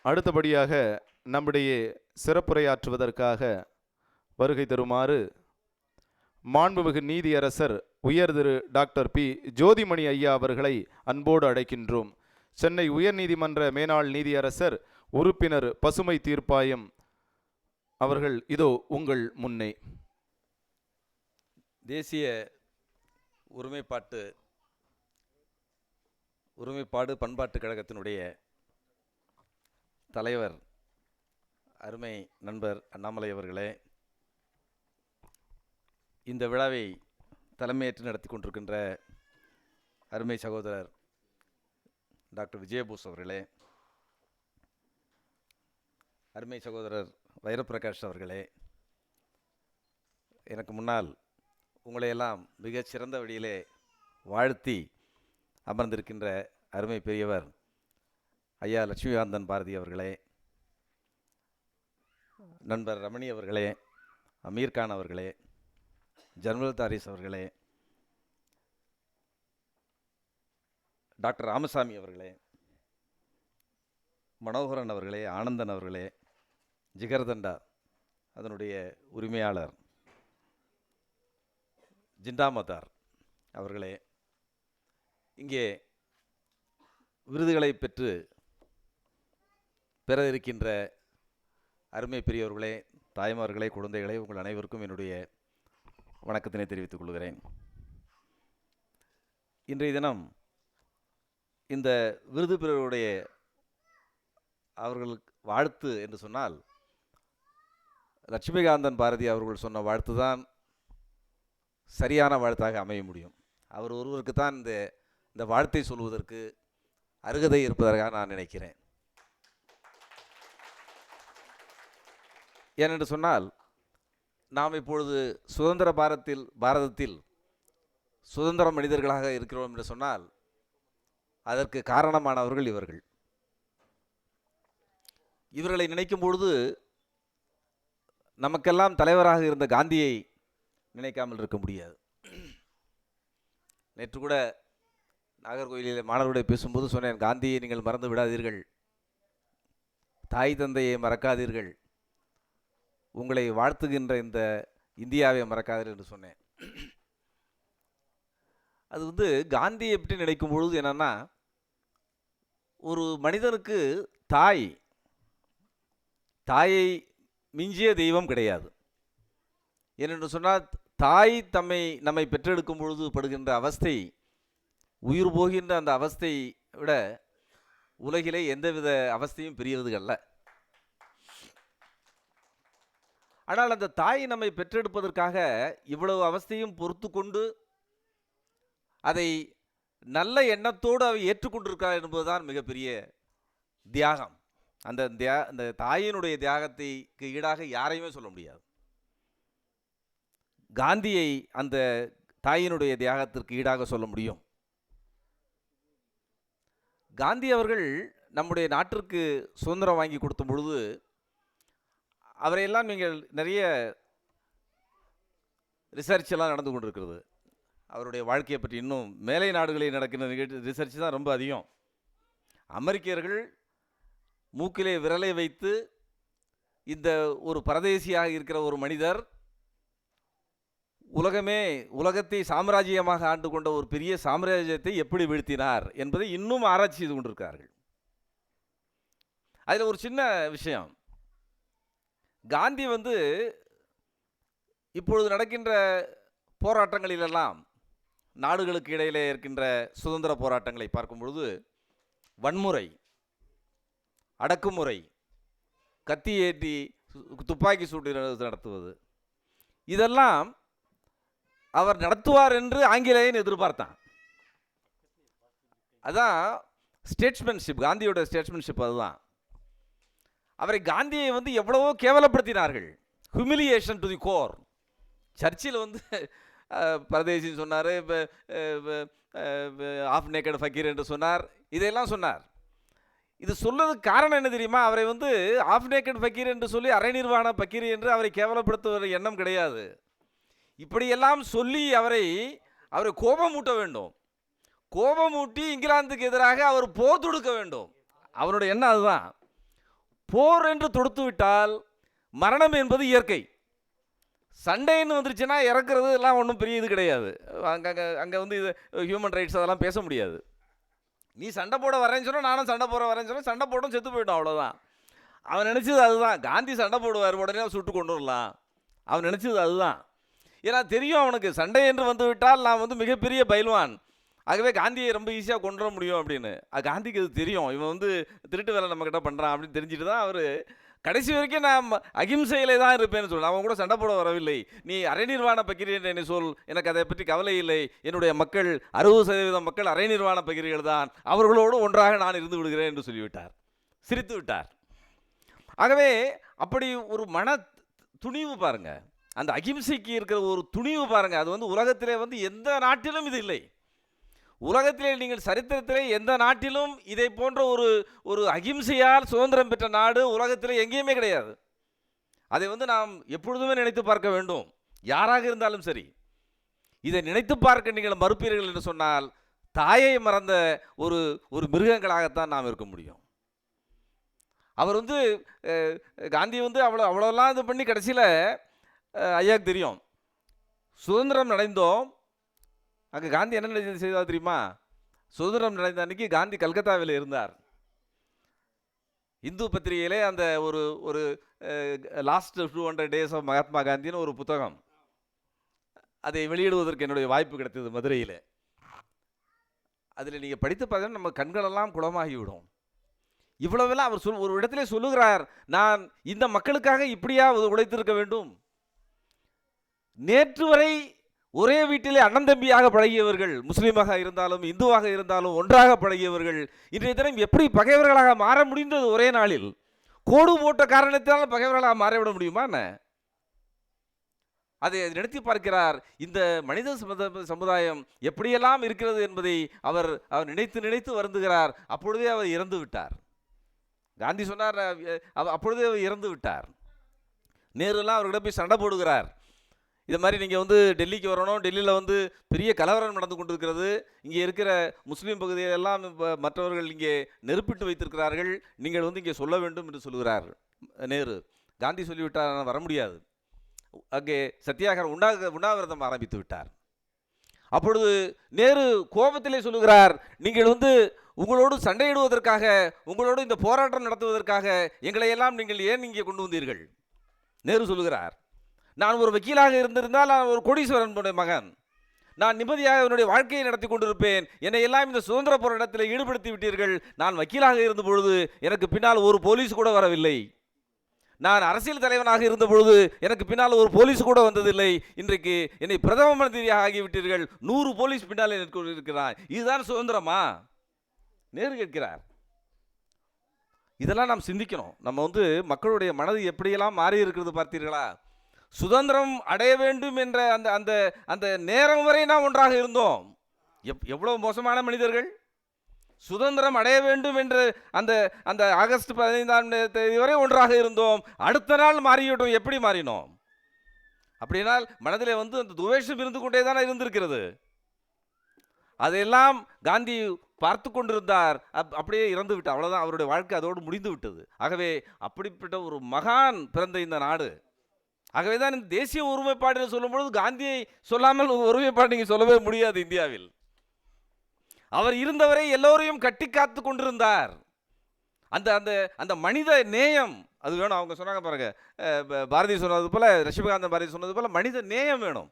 அடுத்தபடியாக நம்முடைய சிறப்புரையாற்றுவதற்காக வருகை தருமாறு மாண்புமிகு நீதியரசர் உயர் திரு டாக்டர் பி ஜோதிமணி ஐயா அவர்களை அன்போடு அழைக்கின்றோம். சென்னை உயர்நீதிமன்ற மேனாள் நீதியரசர் உறுப்பினர் பசுமை தீர்ப்பாயம் அவர்கள் இதோ உங்கள் முன்னே. தேசிய ஒருமைப்பாடு பண்பாட்டு கழகத்தினுடைய தலைவர் அருமை நண்பர் அண்ணாமலை அவர்களே, இந்த விழாவை தலைமையேற்று நடத்தி கொண்டிருக்கின்ற அருமை சகோதரர் டாக்டர் விஜயபோஸ் அவர்களே, அருமை சகோதரர் வைரப்பிரகாஷ் அவர்களே, எனக்கு முன்னால் உங்களையெல்லாம் மிகச் சிறந்த வழியிலே வாழ்த்தி அமர்ந்திருக்கின்ற அருமை பெரியவர் ஐயா லட்சுமிகாந்தன் பாரதி அவர்களே, நண்பர் ரமணி அவர்களே, அமீர்கான் அவர்களே, ஜர்மல் தாரிஸ் அவர்களே, டாக்டர் ராமசாமி அவர்களே, மனோகரன் அவர்களே, ஆனந்தன் அவர்களே, ஜிகர்தண்டா அதனுடைய உரிமையாளர் ஜிண்டாமதார் அவர்களே, இங்கே விருதுகளை பெற இருக்கின்ற அருமை பெரியவர்களே, தாய்மார்களே, குழந்தைகளே, உங்கள் அனைவருக்கும் என்னுடைய வணக்கத்தினை தெரிவித்துக் கொள்கிறேன். இன்றைய தினம் இந்த விருது பெறுவருடைய அவர்களுக்கு வாழ்த்து என்று சொன்னால் லட்சுமிகாந்தன் பாரதி அவர்கள் சொன்ன வாழ்த்து தான் சரியான வாழ்த்தாக அமைய முடியும். அவர் ஒருவருக்கு தான் இந்த வாழ்த்தை சொல்வதற்கு அருகதை இருப்பதாக நான் நினைக்கிறேன். ஏனென்று சொன்னால் நாம் இப்பொழுது சுதந்திர பாரதத்தில் சுதந்திர மனிதர்களாக இருக்கிறோம் என்று சொன்னால் அதற்கு காரணமானவர்கள் இவர்களை நினைக்கும் பொழுது நமக்கெல்லாம் தலைவராக இருந்த காந்தியை நினைக்காமல் இருக்க முடியாது. நேற்று கூட நாகர்கோயிலில் மாணவர்களுடைய பேசும்போது சொன்னேன், காந்தியை நீங்கள் மறந்து விடாதீர்கள், தாய் தந்தையை மறக்காதீர்கள், உங்களை வாழ்த்துகின்ற இந்த இந்தியாவை மறக்காதீர்கள் என்று சொன்னேன். அது காந்தியை பற்றி நினைக்கும் பொழுது என்னன்னா, ஒரு மனிதனுக்கு தாயை மிஞ்சிய தெய்வம் கிடையாது. ஏனென்று சொன்னால் தாய் நம்மை பெற்றெடுக்கும் பொழுது படுகின்ற அவஸ்தை, உயிர் போகின்ற அந்த அவஸ்தை விட உலகிலே எந்தவித அவஸ்தையும் பெரியது அல்ல. ஆனால் அந்த தாய் நம்மை பெற்றெடுப்பதற்காக இவ்வளவு அவஸ்தையும் பொறுத்து கொண்டு அதை நல்ல எண்ணத்தோடு அவை ஏற்றுக்கொண்டிருக்கிறார் என்பதுதான் மிகப்பெரிய தியாகம். அந்த தாயினுடைய தியாகத்தைக்கு ஈடாக யாரையுமே சொல்ல முடியாது. காந்தியை அந்த தாயினுடைய தியாகத்திற்கு ஈடாக சொல்ல முடியும். காந்தி அவர்கள் நம்முடைய நாட்டிற்கு சுதந்திரம் வாங்கி கொடுத்த பொழுது அவரையெல்லாம் நீங்கள் நிறைய ரிசர்ச் எல்லாம் நடந்து கொண்டிருக்கிறது. அவருடைய வாழ்க்கையை பற்றி இன்னும் மேலை நாடுகளில் நடக்கிற ரிசர்ச் தான் ரொம்ப அதிகம். அமெரிக்கர்கள் மூக்கிலே விரலை வைத்து இந்த ஒரு பரதேசியாக இருக்கிற ஒரு மனிதர் உலகத்தை சாம்ராஜ்யமாக ஆண்டு கொண்ட ஒரு பெரிய சாம்ராஜ்யத்தை எப்படி வீழ்த்தினார் என்பதை இன்னும் ஆராய்ச்சி செய்து கொண்டிருக்கிறார்கள். அதில் ஒரு சின்ன விஷயம், காந்தி இப்பொழுது நடக்கின்ற போராட்டங்களிலெல்லாம் நாடுகளுக்கு இடையிலே இருக்கின்ற சுதந்திர போராட்டங்களை பார்க்கும் பொழுது வன்முறை, அடக்குமுறை, கத்தி ஏற்றி துப்பாக்கி சூடு நடத்துவது, இதெல்லாம் அவர் நடத்துவார் என்று ஆங்கிலேயன் எதிர்பார்த்தான். அதான் ஸ்டேட்ஸ்மேன்ஷிப், காந்தியோட ஸ்டேட்ஸ்மேன்ஷிப். அதுதான் காந்தியை எவ்வளவோ கேவலப்படுத்தினார்கள். Humiliation to the core. Churchill பரதேசின்னு சொன்னார், ஆஃப் நேக்கட் ஃபக்கீர் என்று சொன்னார், இதையெல்லாம் சொன்னார். இது சொல்றதுக்கு காரணம் என்ன தெரியுமா? அவரை ஆஃப் நேக்கட் ஃபக்கீர் என்று சொல்லி அரை நிர்வாண ஃபக்கீர் என்று அவரை கேவலப்படுத்துகிற எண்ணம் கிடையாது. இப்படியெல்லாம் சொல்லி அவரை கோபமூட்ட வேண்டும். கோபமூட்டி இங்கிலாந்துக்கு எதிராக அவர் போர் தொடுக்க வேண்டும். அவருடைய எண்ணம் அதுதான். போர் என்று தொடுத்து விட்டால் மரணம் என்பது இயற்கை. சண்டைன்னு வந்துருச்சுன்னா இறக்குறது எல்லாம் ஒன்றும் பெரிய இது கிடையாது. அங்கே வந்து இது ஹியூமன் ரைட்ஸ் அதெல்லாம் பேச முடியாது. நீ சண்டை போட வரேன்னு சொன்னால் நானும் சண்டை போட வரேன்னு சொன்னால் சண்டை போடும் செத்து போயிட்டோம், அவ்வளோதான். அவன் நினச்சது அதுதான். காந்தி சண்டை போடுவார், உடனே அவன் சுட்டு கொண்டு வரலாம். அவன் நினச்சது அதுதான். ஏன்னா தெரியும் அவனுக்கு சண்டை என்று வந்து விட்டால் நான் வந்து மிகப்பெரிய பயில்வான், ஆகவே காந்தியை ரொம்ப ஈஸியாக கொண்டு வர முடியும் அப்படின்னு. காந்திக்கு அது தெரியும், இவன் வந்து திருட்டு வேலை நம்மக்கிட்ட பண்ணுறான் அப்படின்னு தெரிஞ்சுட்டு தான் அவர் கடைசி வரைக்கும் நான் அகிம்சையிலே தான் இருப்பேன்னு சொல்லணும். அவன் கூட சண்டை போட வரவில்லை. நீ அரைநிர்வாண பகிரி என்று என்னை சொல், எனக்கு அதை பற்றி கவலை இல்லை. என்னுடைய மக்கள் 60% மக்கள் அரைநிர்வாண பகிரிகள் தான், அவர்களோடு ஒன்றாக நான் இருந்து விடுகிறேன் என்று சொல்லிவிட்டார், சிரித்து விட்டார். ஆகவே அப்படி ஒரு மன துணிவு பாருங்க, அந்த அகிம்சைக்கு இருக்கிற ஒரு துணிவு பாருங்க. அது வந்து உலகத்திலே வந்து எந்த நாட்டிலும் இது இல்லை. உலகத்திலே நீங்கள் சரித்திரத்திலே எந்த நாட்டிலும் இதை போன்ற ஒரு அகிம்சையால் சுதந்திரம் பெற்ற நாடு உலகத்திலே எங்கேயுமே கிடையாது. அதை வந்து நாம் எப்பொழுதுமே நினைத்து பார்க்க வேண்டும், யாராக இருந்தாலும் சரி. இதை நினைத்து பார்க்க நீங்கள் மறுப்பீர்கள் என்று சொன்னால் தாயை மறந்த ஒரு மிருகங்களாகத்தான் நாம் இருக்க முடியும். அவர் வந்து காந்தி வந்து அவ்வளோலாம் இது பண்ணி கடைசியில் ஐயாவுக்கு தெரியும், சுதந்திரம் அடைந்தோம். அங்கே காந்தி என்ன செய்தார் தெரியுமா? சுதந்திரம் அடைந்த அன்னைக்கு காந்தி கல்கத்தாவில் இருந்தார். இந்து பத்திரிகையிலே அந்த ஒரு லாஸ்ட் 200 days ஆஃப் மகாத்மா காந்தின்னு ஒரு புத்தகம், அதை வெளியிடுவதற்கு என்னுடைய வாய்ப்பு கிடைத்தது மதுரையில். அதில் நீங்கள் படித்து பார்த்தீங்கன்னா நம்ம கண்களெல்லாம் குளமாகிவிடும். இவ்வளவெல்லாம் அவர் ஒரு இடத்திலே சொல்லுகிறார், நான் இந்த மக்களுக்காக இப்படியா உழைத்திருக்க வேண்டும். நேற்று வரை ஒரே வீட்டிலே அண்ணன் தம்பியாக பழகியவர்கள், முஸ்லீமாக இருந்தாலும் இந்துவாக இருந்தாலும் ஒன்றாக பழகியவர்கள், இன்றைய தினம் எப்படி பகைவர்களாக மாற முடிந்தது? ஒரே நாளில் கோடு போட்ட காரணத்தினால் பகைவர்களாக மாறிவிட முடியுமா என்ன? அதை நினைத்து பார்க்கிறார். இந்த மனித சமுதாயம் எப்படியெல்லாம் இருக்கிறது என்பதை அவர் நினைத்து நினைத்து வருந்துகிறார். அப்பொழுதே அவர் இறந்து விட்டார். காந்தி சொன்னார், அப்பொழுதே அவர் இறந்து விட்டார். நேருலாம் அவர்கிட்ட போய் சண்டை போடுகிறார். இது மாதிரி நீங்கள் வந்து டெல்லிக்கு வரணும், டெல்லியில் வந்து பெரிய கலவரம் நடந்து கொண்டிருக்கிறது, இங்கே இருக்கிற முஸ்லீம் பகுதியெல்லாம் மற்றவர்கள் இங்கே நெருப்பிட்டு வைத்திருக்கிறார்கள், நீங்கள் வந்து இங்கே சொல்ல வேண்டும் என்று சொல்கிறார் நேரு. காந்தி சொல்லிவிட்டார், நான் வர முடியாது. அங்கே சத்தியாகிரகம் உண்ணாவிரதம் ஆரம்பித்து விட்டார். அப்பொழுது நேரு கோபத்திலே சொல்லுகிறார், நீங்கள் வந்து உங்களோடு சண்டையிடுவதற்காக, உங்களோடு இந்த போராட்டம் நடத்துவதற்காக எங்களை எல்லாம் நீங்கள் ஏன் இங்கே கொண்டு வந்தீர்கள்? நேரு சொல்லுகிறார், நான் ஒரு வக்கீலாக இருந்திருந்தால் நான் ஒரு கோடீஸ்வரனுடைய மகன், நான் நிம்மதியாக என்னுடைய வாழ்க்கையை நடத்தி கொண்டிருப்பேன். என்னை எல்லாம் இந்த சுதந்திர போராட்டத்தில் ஈடுபடுத்தி விட்டீர்கள். நான் வக்கீலாக இருந்த பொழுது எனக்கு பின்னால் ஒரு போலீஸ் கூட வரவில்லை. நான் அரசியல் தலைவனாக இருந்த பொழுது எனக்கு பின்னால் ஒரு போலீஸ் கூட வந்ததில்லை. இன்றைக்கு என்னை பிரதம மந்திரியாக ஆகிவிட்டீர்கள், 100 போலீஸ் பின்னாலே இருக்கிறான். இதுதான் சுதந்திரமா? நேரு கேட்கிறார். இதெல்லாம் நாம் சிந்திக்கணும். நம்ம வந்து மக்களுடைய மனது எப்படியெல்லாம் மாறி இருக்கிறது பார்த்தீர்களா? சுதந்திரம் அடைய வேண்டும் என்ற அந்த நேரம் வரை நாம் ஒன்றாக இருந்தோம். எவ்வளவு மோசமான மனிதர்கள்! சுதந்திரம் அடைய வேண்டும் என்று அந்த ஆகஸ்ட் 15ஆம் தேதி வரை ஒன்றாக இருந்தோம். அடுத்த நாள் மாறிவிட்டோம். எப்படி மாறினோம்? அப்படினால் மனதிலே வந்து அந்த துவேஷம் இருந்து கொண்டே தான் இருந்திருக்கிறது. அதையெல்லாம் காந்தி பார்த்து கொண்டிருந்தார். அப்படியே இறந்து விட்டார். அவ்வளோதான், அவருடைய வாழ்க்கை அதோடு முடிந்து விட்டது. ஆகவே அப்படிப்பட்ட ஒரு மகான் பிறந்த இந்த நாடு. ஆகவே தான் இந்த தேசிய ஒருமைப்பாடு சொல்லும்பொழுது காந்தியை சொல்லாமல் ஒருமைப்பாடு நீங்கள் சொல்லவே முடியாது. இந்தியாவில் அவர் இருந்தவரை எல்லோரையும் கட்டி காத்து கொண்டிருந்தார். அந்த அந்த அந்த மனித நேயம் அது வேணும். அவங்க சொன்னாங்க பாருங்க, பாரதி சொன்னது போல, லட்சுமிகாந்தன் பாரதி சொன்னது போல மனித நேயம் வேணும்.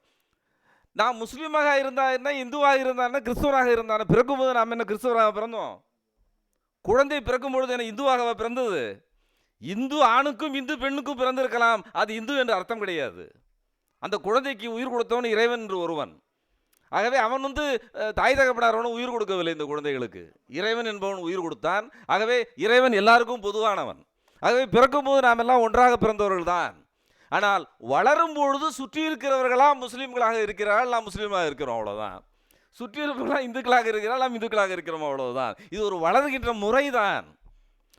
நான் முஸ்லீமாக இருந்தா என்ன, இந்துவாக இருந்தா, கிறிஸ்துவராக இருந்தான, பிறக்கும்போது நாம் என்ன கிறிஸ்துவராக பிறந்தோம்? குழந்தை பிறக்கும் பொழுது என்ன இந்துவாக பிறந்தது? இந்து ஆணுக்கும் இந்து பெண்ணுக்கும் பிறந்திருக்கலாம், அது இந்து என்று அர்த்தம் கிடையாது. அந்த குழந்தைக்கு உயிர் கொடுத்தவன் இறைவன் என்று ஒருவன். ஆகவே அவன் வந்து தாய் தகப்பனாரவனும் உயிர் கொடுக்கவில்லை இந்த குழந்தைகளுக்கு, இறைவன் என்பவன் உயிர் கொடுத்தான். ஆகவே இறைவன் எல்லாருக்கும் பொதுவானவன். ஆகவே பிறக்கும் போது நாம் எல்லாம் ஒன்றாக பிறந்தவர்கள் தான். ஆனால் வளரும் பொழுது சுற்றி இருக்கிறவர்களாம் முஸ்லீம்களாக இருக்கிறார்கள், நாம் முஸ்லீமாக இருக்கிறோம், அவ்வளோதான். சுற்றி இருப்பவர்களாம் இந்துக்களாக இருக்கிறார்கள், நாம் இந்துக்களாக இருக்கிறோம், அவ்வளவுதான். இது ஒரு வளர்கின்ற முறைதான்.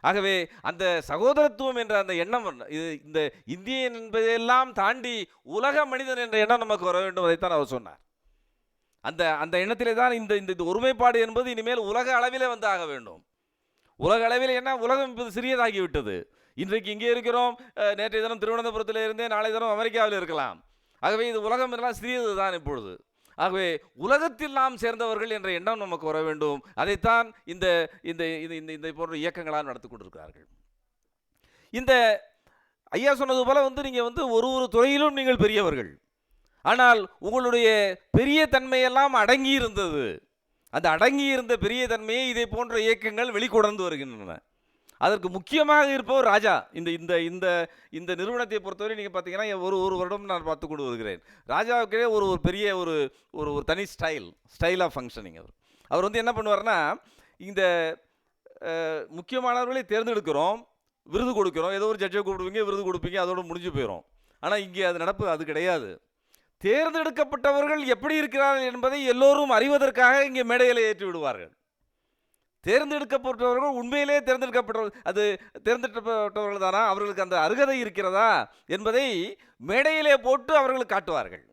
ஆகவே அந்த சகோதரத்துவம் என்ற அந்த எண்ணம், இது இந்த இந்தியன் என்பதையெல்லாம் தாண்டி உலக மனிதன் என்ற எண்ணம் நமக்கு வர வேண்டும். அதைத்தான் அவர் சொன்னார். அந்த எண்ணத்திலே தான் இந்த ஒருமைப்பாடு என்பது இனிமேல் உலக அளவிலே வந்து ஆக வேண்டும். உலக அளவில் என்ன, உலகம் இப்போது சிறியதாகிவிட்டது. இன்றைக்கு இங்கே இருக்கிறோம், நேற்றைய தினம் திருவனந்தபுரத்தில் இருந்தே நாளை தினம் அமெரிக்காவில் இருக்கலாம். ஆகவே இது உலகம் எல்லாம் சிறியது தான் இப்பொழுது. ஆகவே உலகத்தில் நாம் சேர்ந்தவர்கள் என்ற எண்ணம் நமக்கு வர வேண்டும். அதைத்தான் இந்த இந்த இந்த இந்த போன்ற இயக்கங்களால் நடத்தி கொண்டிருக்கிறார்கள். இந்த ஐயா சொன்னது போல நீங்கள் ஒரு ஒரு துறையிலும் நீங்கள் பெரியவர்கள். ஆனால் உங்களுடைய பெரிய தன்மையெல்லாம் அடங்கி இருந்தது. அந்த அடங்கி இருந்த பெரிய தன்மையை இதை போன்ற இயக்கங்கள் வெளிக்கொணர்ந்து வருகின்றன. அதற்கு முக்கியமாக இருப்பவர் ராஜா. இந்த இந்த இந்த இந்த நிறுவனத்தை பொறுத்தவரை நீங்கள் பார்த்தீங்கன்னா ஒரு வருடம் நான் பார்த்து கொண்டு வருகிறேன். ராஜாவுக்கே ஒரு ஒரு பெரிய ஒரு ஒரு ஒரு தனி ஸ்டைல் ஆஃப் ஃபங்க்ஷனிங். அவர் என்ன பண்ணுவார்னா, இந்த முக்கியமானவர்களை தேர்ந்தெடுக்கிறோம், விருது கொடுக்கிறோம், ஏதோ ஒரு ஜட்ஜை கூப்பிடுவீங்க, விருது கொடுப்பீங்க, அதோடு முடிஞ்சு போயிடும். ஆனால் இங்கே அது கிடையாது. தேர்ந்தெடுக்கப்பட்டவர்கள் எப்படி இருக்கிறார்கள் என்பதை எல்லோரும் அறிவதற்காக இங்கே மேடையில் ஏற்றி விடுவார்கள். தேர்ந்தெடுக்கப்பட்டவர்கள் உண்மையிலே தேர்ந்தெடுக்கப்பட்டவர்கள் தானா, அவர்களுக்கு அந்த அருகதை இருக்கிறதா என்பதை மேடையிலே போட்டு அவர்களுக்கு காட்டுவார்கள்.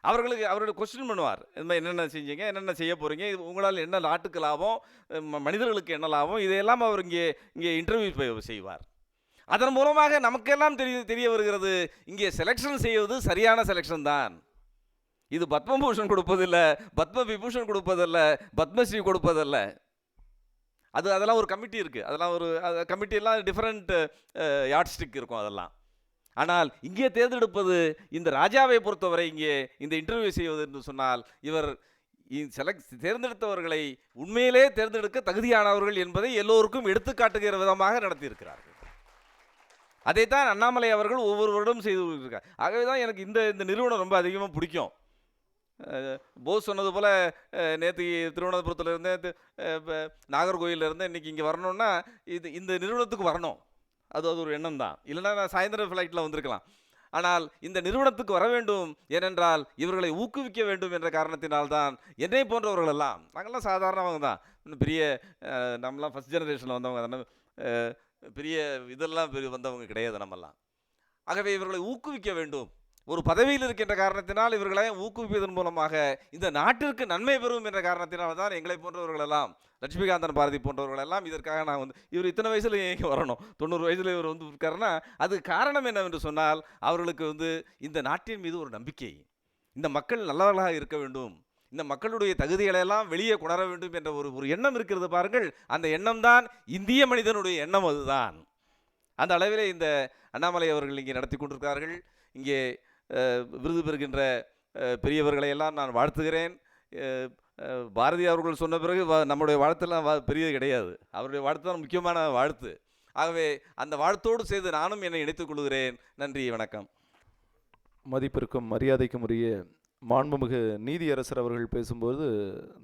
அவர்கள் கொஸ்டின் பண்ணுவார். என்னென்ன செஞ்சீங்க, என்னென்ன செய்ய போகிறீங்க, உங்களால் என்ன நாட்டுக்கு லாபம், மனிதர்களுக்கு என்ன லாபம், இதையெல்லாம் அவர் இங்கே இன்டர்வியூ செய்வார். அதன் மூலமாக நமக்கெல்லாம் தெரிய வருகிறது, இங்கே செலெக்ஷன் செய்வது சரியான செலெக்ஷன் தான். இது பத்மபூஷன் கொடுப்பதில்லை, பத்ம விபூஷன் கொடுப்பதில்லை, பத்மஸ்ரீ கொடுப்பதில்ல. அதெல்லாம் ஒரு கமிட்டி இருக்குது. அதெல்லாம் ஒரு கமிட்டியெல்லாம் டிஃப்ரெண்ட் யாட்ஸ்டிக் இருக்கும் அதெல்லாம். ஆனால் இங்கே தேர்ந்தெடுப்பது, இந்த ராஜாவை பொறுத்தவரை இங்கே இந்த இன்டர்வியூ செய்வது என்று சொன்னால், இவர் தேர்ந்தெடுத்தவர்களை உண்மையிலே தேர்ந்தெடுக்க தகுதியானவர்கள் என்பதை எல்லோருக்கும் எடுத்துக்காட்டுகிற விதமாக நடத்தியிருக்கிறார்கள். அதைத்தான் அண்ணாமலை அவர்கள் ஒவ்வொரு வருடம் செய்து கொண்டிருக்கார். ஆகவே தான் எனக்கு இந்த நிறுவனம் ரொம்ப அதிகமாக பிடிக்கும். போஸ் சொன்னது போல், நேற்று திருவனந்தபுரத்தில் இருந்து நாகர்கோயிலில் இருந்து இன்றைக்கி இங்கே வரணும்னா இந்த நிறுவனத்துக்கு வரணும். அது ஒரு எண்ணம் தான். இல்லைன்னா நான் சாயந்தரம் ஃப்ளைட்டில் வந்திருக்கலாம். ஆனால் இந்த நிறுவனத்துக்கு வர வேண்டும், ஏனென்றால் இவர்களை ஊக்குவிக்க வேண்டும் என்ற காரணத்தினால்தான் என்னை போன்றவர்களெல்லாம், நாங்கள்லாம் சாதாரணவங்க தான், இன்னும் பெரிய நம்மளாம் ஃபஸ்ட் ஜெனரேஷனில் வந்தவங்க தானே, பெரிய இதெல்லாம் வந்தவங்க கிடையாது நம்மெல்லாம். ஆகவே இவர்களை ஊக்குவிக்க வேண்டும். ஒரு பதவியில் இருக்கின்ற காரணத்தினால் இவர்களை ஊக்குவிப்பதன் மூலமாக இந்த நாட்டிற்கு நன்மை பெறும் என்ற காரணத்தினால் தான் எங்களை போன்றவர்களெல்லாம், லட்சுமிகாந்தன் பாரதி போன்றவர்களெல்லாம் இதற்காக நான் இவர் இத்தனை வயசில் இங்கே வரணும், 90 வயசில் இவர் இருக்காருன்னா அது காரணம் என்னவென்று சொன்னால், அவர்களுக்கு இந்த நாட்டின் மீது ஒரு நம்பிக்கை, இந்த மக்கள் நல்லவர்களாக இருக்க வேண்டும், இந்த மக்களுடைய தகுதிகளெல்லாம் வெளியே கொணர வேண்டும் என்ற ஒரு எண்ணம் இருக்கிறது பாருங்கள். அந்த எண்ணம் தான் இந்திய மனிதனுடைய எண்ணம். அதுதான் அந்த அளவிலே இந்த அண்ணாமலை அவர்கள் இங்கே நடத்தி கொண்டிருக்கிறார்கள். இங்கே விருது பெறுகின்ற பெரியவர்களை எல்லாம் நான் வாழ்த்துகிறேன். பாரதி அவர்கள் சொன்ன பிறகு நம்முடைய வாழ்த்தெல்லாம் பெரியது கிடையாது, அவருடைய வாழ்த்து தான் முக்கியமான வாழ்த்து. ஆகவே அந்த வாழ்த்தோடு செய்து நானும் என்னை இணைத்துக் கொள்கிறேன். நன்றி, வணக்கம். மதிப்பிற்கும் மரியாதைக்கும் உரிய மாண்புமிகு நீதியரசர் அவர்கள் பேசும்போது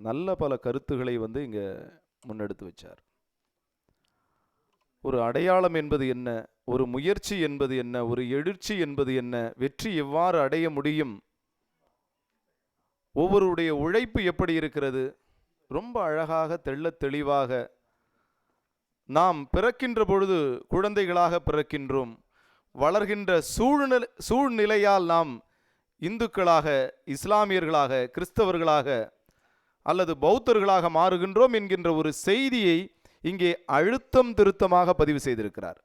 நல்ல பல கருத்துக்களை இங்கே முன்னெடுத்து வச்சார். ஒரு அடையாளம் என்பது என்ன, ஒரு முயற்சி என்பது என்ன, ஒரு எழுச்சி என்பது என்ன, வெற்றி எவ்வாறு அடைய முடியும், ஒவ்வொருடைய உழைப்பு எப்படி இருக்கிறது, ரொம்ப அழகாக தெள்ளத் தெளிவாக. நாம் பிறக்கின்ற பொழுது குழந்தைகளாக பிறக்கின்றோம், வளர்கின்ற சூழ்நிலையால் நாம் இந்துக்களாக, இஸ்லாமியர்களாக, கிறிஸ்தவர்களாக அல்லது பௌத்தர்களாக மாறுகின்றோம் என்கின்ற ஒரு செய்தியை இங்கே அழுத்தம் திருத்தமாக பதிவு செய்திருக்கிறார்.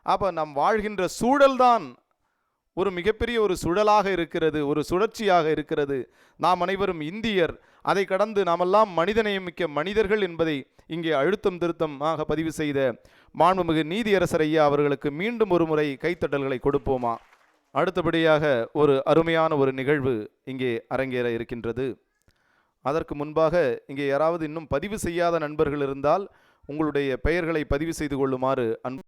அப்போ நாம் வாழ்கின்ற சூழல்தான் ஒரு மிகப்பெரிய ஒரு சுழலாக இருக்கிறது, ஒரு சுழற்சியாக இருக்கிறது. நாம் அனைவரும் இந்தியர், அதை கடந்து நாமெல்லாம் மனிதநேயமிக்க மனிதர்கள் என்பதை இங்கே அழுத்தம் திருத்தமாக பதிவு செய்த மாண்புமிகு நீதியரசர் ஐயா அவர்களுக்கு மீண்டும் ஒரு முறை கைத்தட்டல்களை கொடுப்போமா? அடுத்தபடியாக ஒரு அருமையான ஒரு நிகழ்வு இங்கே அரங்கேற இருக்கின்றது. அதற்கு முன்பாக இங்கே யாராவது இன்னும் பதிவு செய்யாத நண்பர்கள் இருந்தால் உங்களுடைய பெயர்களை பதிவு செய்து கொள்ளுமாறு அன்பு